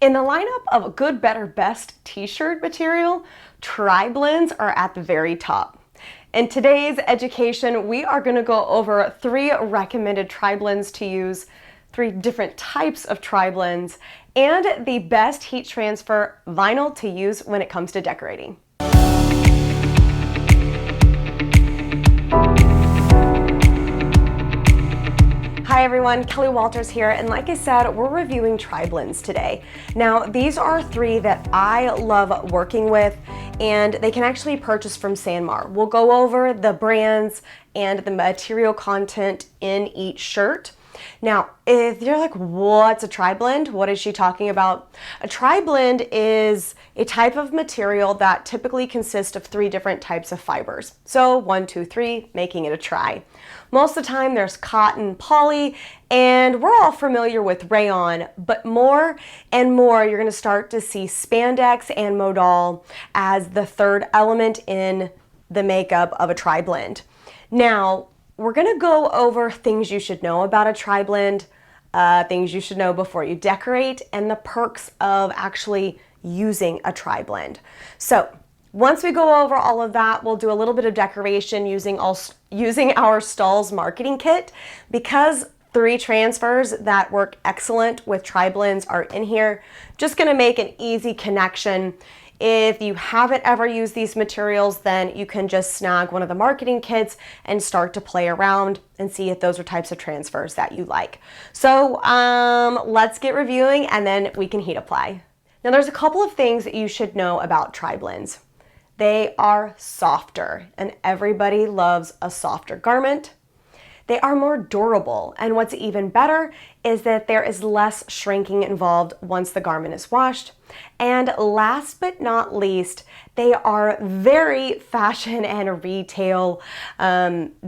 In the lineup of good, better, best t-shirt material, tri-blends are at the very top. In today's education, we are going to go over 3 recommended tri-blends to use, 3 different types of tri-blends, and the best heat transfer vinyl to use when it comes to decorating. Hi everyone, Kelly Walters here, and like I said, we're reviewing tri-blends today. Now, these are 3 that I love working with, and they can actually be purchased from Sanmar. We'll go over the brands and the material content in each shirt. Now, if you're like, what's a tri-blend? What is she talking about? A tri-blend is a type of material that typically consists of 3 different types of fibers. So 1, 2, 3, making it a tri. Most of the time there's cotton, poly, and we're all familiar with rayon, but more and more you're going to start to see spandex and modal as the 3rd element in the makeup of a tri-blend. Now, we're going to go over things you should know about a tri-blend, things you should know before you decorate, and the perks of actually using a tri-blend. So once we go over all of that, we'll do a little bit of decoration using our Stahls marketing kit. Because 3 transfers that work excellent with tri-blends are in here, just going to make an easy connection. If you haven't ever used these materials, then you can just snag one of the marketing kits and start to play around and see if those are types of transfers that you like. So let's get reviewing and then we can heat apply. Now there's a couple of things that you should know about tri-blends. They are softer, and everybody loves a softer garment. They are more durable, and what's even better is that there is less shrinking involved once the garment is washed. And last but not least, they are very fashion and retail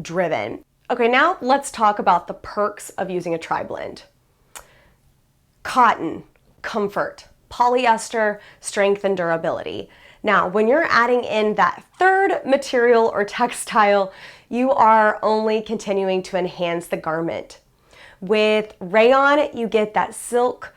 driven. Okay, now let's talk about the perks of using a tri-blend. Cotton, comfort. Polyester, strength and durability. Now, when you're adding in that 3rd material or textile, you are only continuing to enhance the garment. With rayon, you get that silk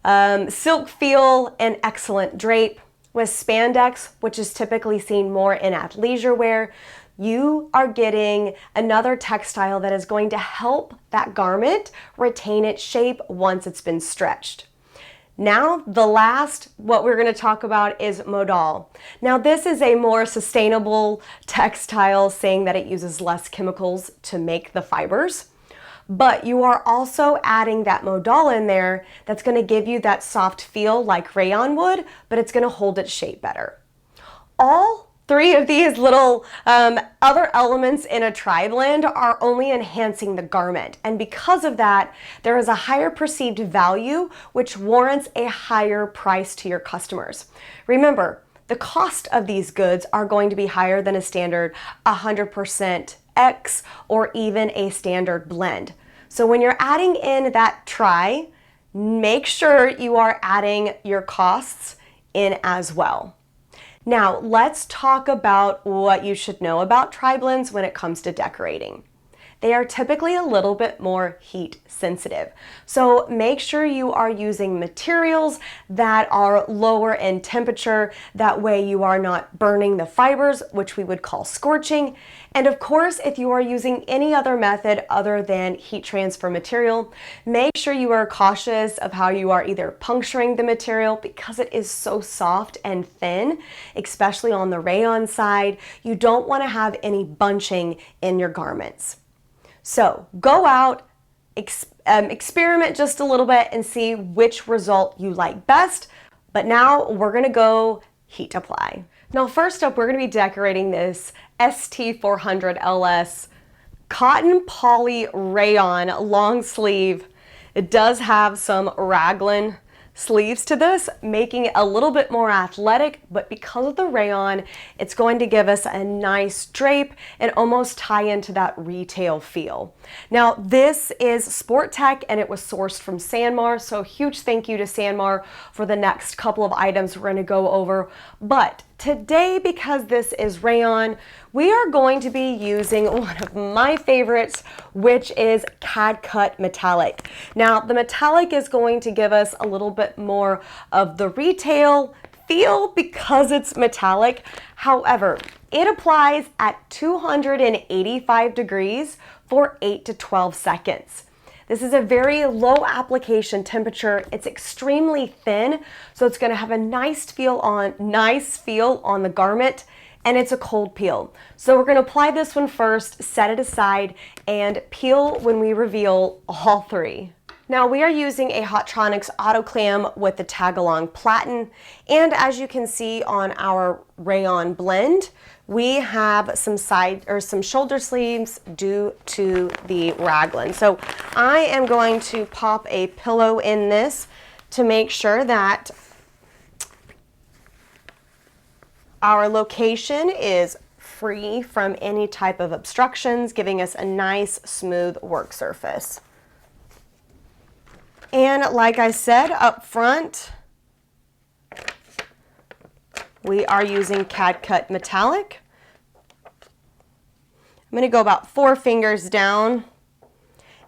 feel and excellent drape. With spandex, which is typically seen more in athleisure wear, you are getting another textile that is going to help that garment retain its shape once it's been stretched. Now, the last, what we're going to talk about is Modal. Now, this is a more sustainable textile, saying that it uses less chemicals to make the fibers. But you are also adding that Modal in there that's going to give you that soft feel like rayon would, but it's going to hold its shape better. All 3 of these little other elements in a tri-blend are only enhancing the garment, and because of that, there is a higher perceived value which warrants a higher price to your customers. Remember, the cost of these goods are going to be higher than a standard 100% X or even a standard blend. So when you're adding in that tri, make sure you are adding your costs in as well. Now, let's talk about what you should know about tri-blends when it comes to decorating. They are typically a little bit more heat sensitive. So make sure you are using materials that are lower in temperature. That way you are not burning the fibers, which we would call scorching. And of course, if you are using any other method other than heat transfer material, make sure you are cautious of how you are either puncturing the material, because it is so soft and thin, especially on the rayon side. You don't want to have any bunching in your garments. So go out, experiment just a little bit and see which result you like best. But now we're going to go heat apply. Now first up, we're going to be decorating this ST400 LS cotton poly rayon long sleeve. It does have some raglan sleeves to this, making it a little bit more athletic, but because of the rayon, it's going to give us a nice drape and almost tie into that retail feel. Now, this is Sport Tech and it was sourced from Sanmar, so huge thank you to Sanmar for the next couple of items we're going to go over. But today, because this is rayon, we are going to be using one of my favorites, which is Cad-Cut Metallic. Now, the metallic is going to give us a little bit more of the retail feel because it's metallic. However, it applies at 285 degrees for 8 to 12 seconds. This is a very low application temperature. It's extremely thin, so it's going to have a nice feel on the garment, and it's a cold peel. So we're going to apply this one first, set it aside, and peel when we reveal all three. Now we are using a Hotronix Auto Clam with the tag-along platen, and as you can see on our rayon blend, we have some shoulder sleeves due to the raglan. So I am going to pop a pillow in this to make sure that our location is free from any type of obstructions, giving us a nice smooth work surface. And like I said up front, we are using Cad-Cut Metallic. I'm going to go about 4 fingers down.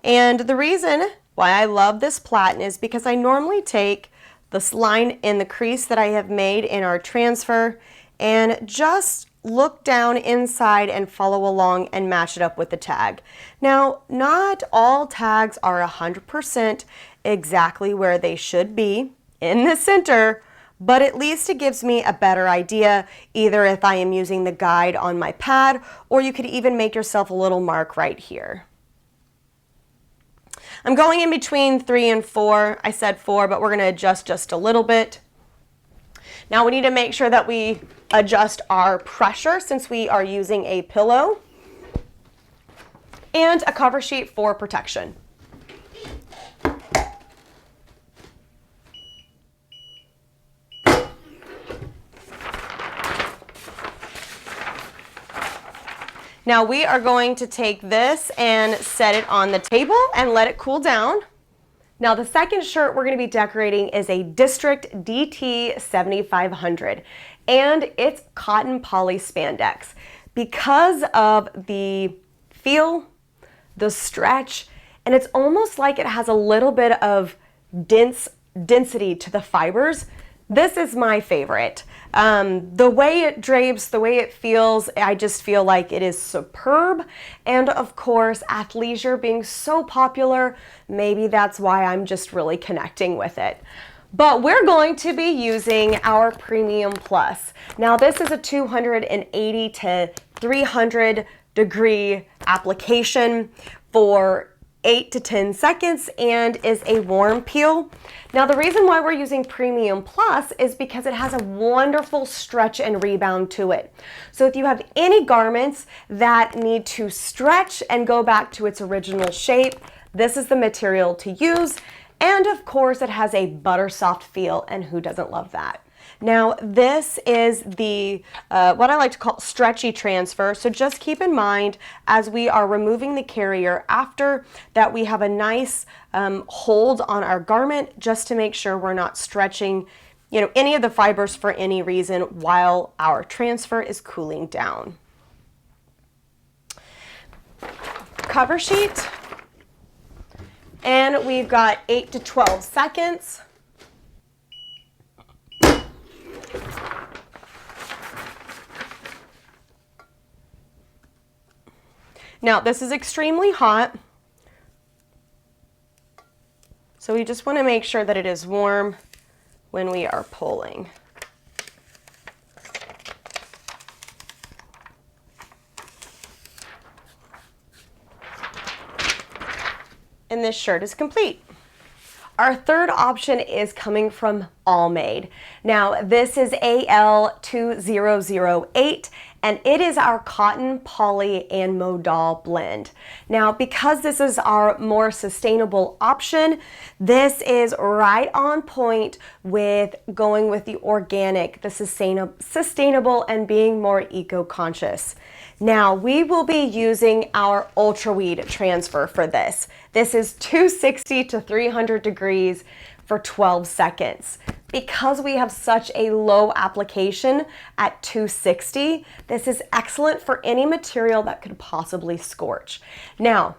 And the reason why I love this platen is because I normally take this line in the crease that I have made in our transfer and just look down inside and follow along and match it up with the tag. Now, not all tags are 100% exactly where they should be in the center, but at least it gives me a better idea, either if I am using the guide on my pad, or you could even make yourself a little mark right here. I'm going in between 3 and 4. I said 4, but we're going to adjust just a little bit. Now we need to make sure that we adjust our pressure since we are using a pillow and a cover sheet for protection. Now we are going to take this and set it on the table and let it cool down. Now the second shirt we're going to be decorating is a District DT 7500, and it's cotton poly spandex. Because of the feel, the stretch, and it's almost like it has a little bit of density to the fibers. This is my favorite. The way it drapes, the way it feels, I just feel like it is superb. And of course, athleisure being so popular, maybe that's why I'm just really connecting with it. But we're going to be using our Premium Plus. Now this is a 280 to 300 degree application for 8 to 10 seconds and is a warm peel. Now the reason why we're using Premium Plus is because it has a wonderful stretch and rebound to it. So if you have any garments that need to stretch and go back to its original shape, this is the material to use. And of course it has a butter soft feel, and who doesn't love that? Now this is the what I like to call stretchy transfer, so just keep in mind as we are removing the carrier after that we have a nice hold on our garment, just to make sure we're not stretching any of the fibers for any reason while our transfer is cooling down. Cover sheet, and we've got 8 to 12 seconds. Now this is extremely hot, so we just want to make sure that it is warm when we are pulling. And this shirt is complete. Our third option is coming from Allmade. Now this is AL2008, and it is our cotton, poly, and modal blend. Now because this is our more sustainable option, this is right on point with going with the organic, the sustainable, and being more eco-conscious. Now we will be using our Ultraweed Transfer for this. This is 260 to 300 degrees for 12 seconds. Because we have such a low application at 260, this is excellent for any material that could possibly scorch. Now,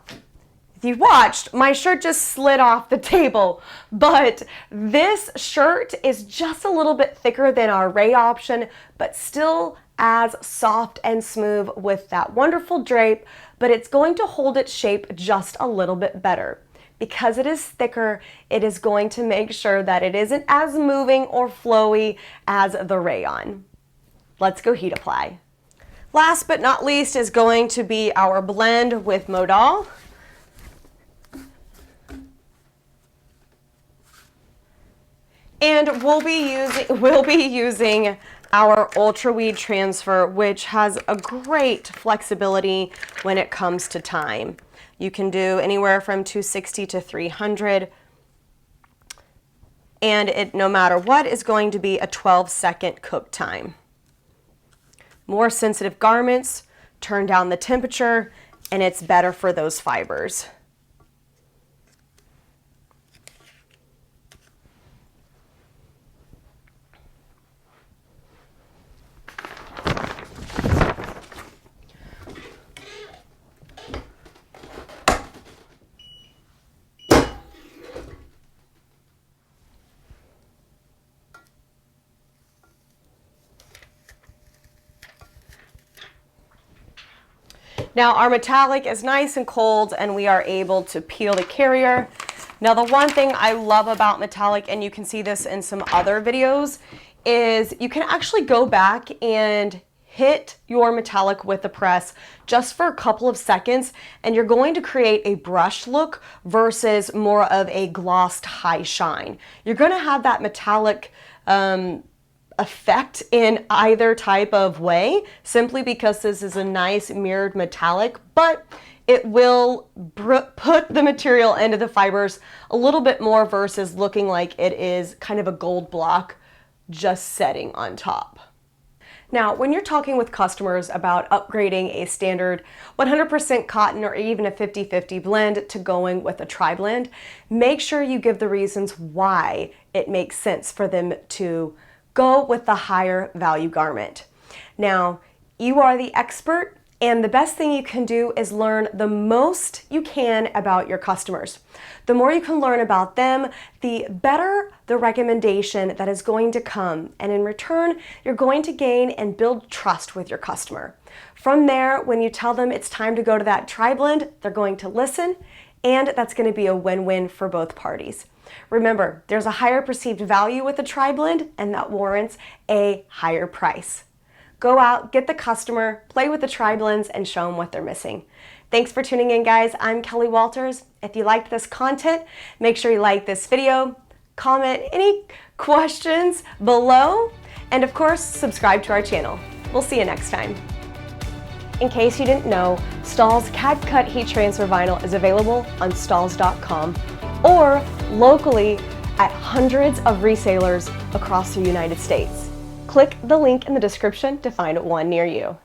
if you watched, my shirt just slid off the table, but this shirt is just a little bit thicker than our Ray option, but still as soft and smooth with that wonderful drape, but it's going to hold its shape just a little bit better. Because it is thicker, it is going to make sure that it isn't as moving or flowy as the rayon. Let's go heat apply. Last but not least is going to be our blend with Modal. And we'll be using our Ultraweed Transfer, which has a great flexibility when it comes to time. You can do anywhere from 260 to 300. And it, no matter what, is going to be a 12-second cook time. More sensitive garments, turn down the temperature, and it's better for those fibers. Now our metallic is nice and cold and we are able to peel the carrier. Now the one thing I love about metallic, and you can see this in some other videos, is you can actually go back and hit your metallic with the press just for a couple of seconds and you're going to create a brush look versus more of a glossed high shine. You're going to have that metallic effect in either type of way, simply because this is a nice mirrored metallic, but it will put the material into the fibers a little bit more versus looking like it is kind of a gold block just setting on top. Now, when you're talking with customers about upgrading a standard 100% cotton or even a 50-50 blend to going with a tri-blend, make sure you give the reasons why it makes sense for them to go with the higher value garment. Now, you are the expert, and the best thing you can do is learn the most you can about your customers. The more you can learn about them, the better the recommendation that is going to come, and in return, you're going to gain and build trust with your customer. From there, when you tell them it's time to go to that tri-blend, they're going to listen, and that's going to be a win-win for both parties. Remember, there's a higher perceived value with a tri-blend, and that warrants a higher price. Go out, get the customer, play with the tri-blends, and show them what they're missing. Thanks for tuning in, guys. I'm Kelly Walters. If you liked this content, make sure you like this video, comment any questions below, and of course, subscribe to our channel. We'll see you next time. In case you didn't know, Stahls Cad-Cut Heat Transfer Vinyl is available on Stahls.com or locally at hundreds of resellers across the United States. Click the link in the description to find one near you.